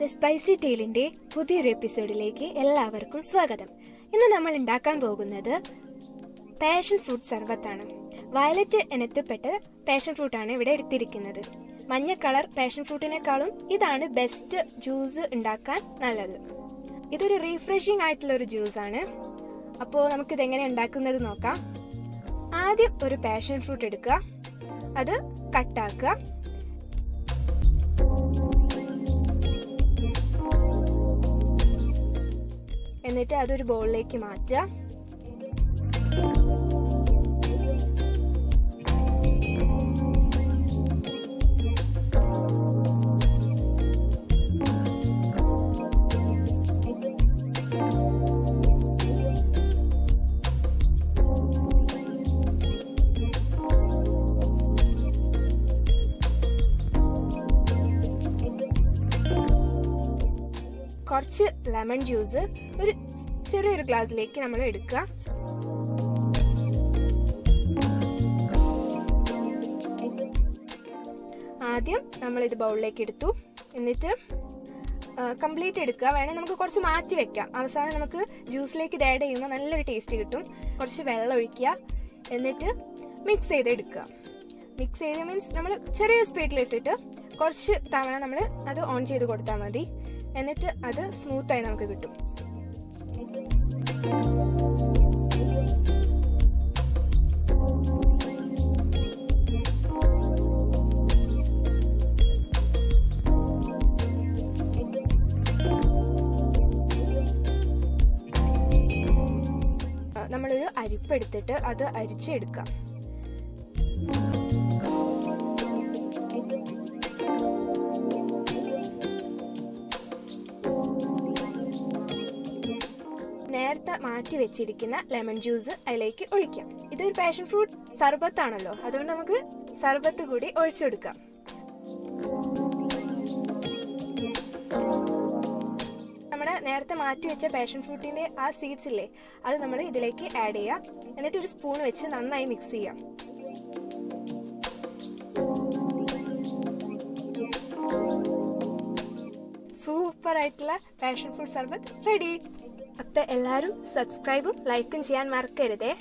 The spicy ടേലിന്റെ പുതിയൊരു എപ്പിസോഡിലേക്ക് എല്ലാവർക്കും സ്വാഗതം. ഇന്ന് നമ്മൾ ഉണ്ടാക്കാൻ പോകുന്നത് പാഷൻ ഫ്രൂട്ട് സർബത്താണ്. വയലറ്റ് ഇനത്തിൽപ്പെട്ട പാഷൻ ഫ്രൂട്ടാണ് ഇവിടെ എടുത്തിരിക്കുന്നത്. മഞ്ഞ കളർ പാഷൻ ഫ്രൂട്ടിനേക്കാളും ഇതാണ് ബെസ്റ്റ് ജ്യൂസ് ഉണ്ടാക്കാൻ നല്ലത്. ഇതൊരു റീഫ്രഷിംഗ് ആയിട്ടുള്ള ഒരു ജ്യൂസാണ്. അപ്പോൾ നമുക്കിത് എങ്ങനെ ഉണ്ടാക്കുന്നത് നോക്കാം. ആദ്യം ഒരു പാഷൻ ഫ്രൂട്ട് എടുക്കുക, അത് കട്ടാക്കുക. എന്നിട്ട് അതൊരു ബൗളിലേക്ക് മാറ്റുക. കുറച്ച് ലെമൺ ജ്യൂസ് ഒരു ചെറിയൊരു ഗ്ലാസ്സിലേക്ക് നമ്മൾ എടുക്കുക. ആദ്യം നമ്മൾ ഇത് ബൗളിലേക്ക് എടുത്തു. എന്നിട്ട് കംപ്ലീറ്റ് എടുക്കുക. വേണമെങ്കിൽ നമുക്ക് കുറച്ച് മാറ്റി വെക്കാം. അവസാനം നമുക്ക് ജ്യൂസിലേക്ക് ഇത് ആഡ് ചെയ്യുമ്പോൾ നല്ലൊരു ടേസ്റ്റ് കിട്ടും. കുറച്ച് വെള്ളം ഒഴിക്കുക. എന്നിട്ട് മിക്സ് ചെയ്ത് എടുക്കുക. മിക്സ് ചെയ്ത് മീൻസ് നമ്മൾ ചെറിയ സ്പീഡിലിട്ടിട്ട് കുറച്ച് തവണ നമ്മൾ അത് ഓൺ ചെയ്ത് കൊടുത്താൽ മതി. എന്നിട്ട് അത് സ്മൂത്തായി നമുക്ക് കിട്ടും. നമ്മളൊരു അരിപ്പെടുത്തിട്ട് അത് അരിച്ചെടുക്കാം. നേരത്തെ മാറ്റി വെച്ചിരിക്കുന്ന ലെമൺ ജ്യൂസ് അതിലേക്ക് ഒഴിക്കാം. ഇതൊരു പാഷൻ ഫ്രൂട്ട് സർബത്ത് ആണല്ലോ, അതുകൊണ്ട് നമുക്ക് സർബത്ത് കൂടി ഒഴിച്ചെടുക്കാം. നമ്മുടെ നേരത്തെ മാറ്റി വെച്ച പാഷൻ ഫ്രൂട്ടിന്റെ ആ സീഡ്സ് ഇല്ലേ, അത് നമ്മൾ ഇതിലേക്ക് ആഡ് ചെയ്യാം. എന്നിട്ട് ഒരു സ്പൂൺ വെച്ച് നന്നായി മിക്സ് ചെയ്യാം. സൂപ്പർ ആയിട്ടുള്ള പാഷൻ ഫ്രൂട്ട് സർബത്ത് റെഡി. അപ്പൊ എല്ലാവരും സബ്സ്ക്രൈബും ലൈക്കും ചെയ്യാൻ മറക്കരുതേ.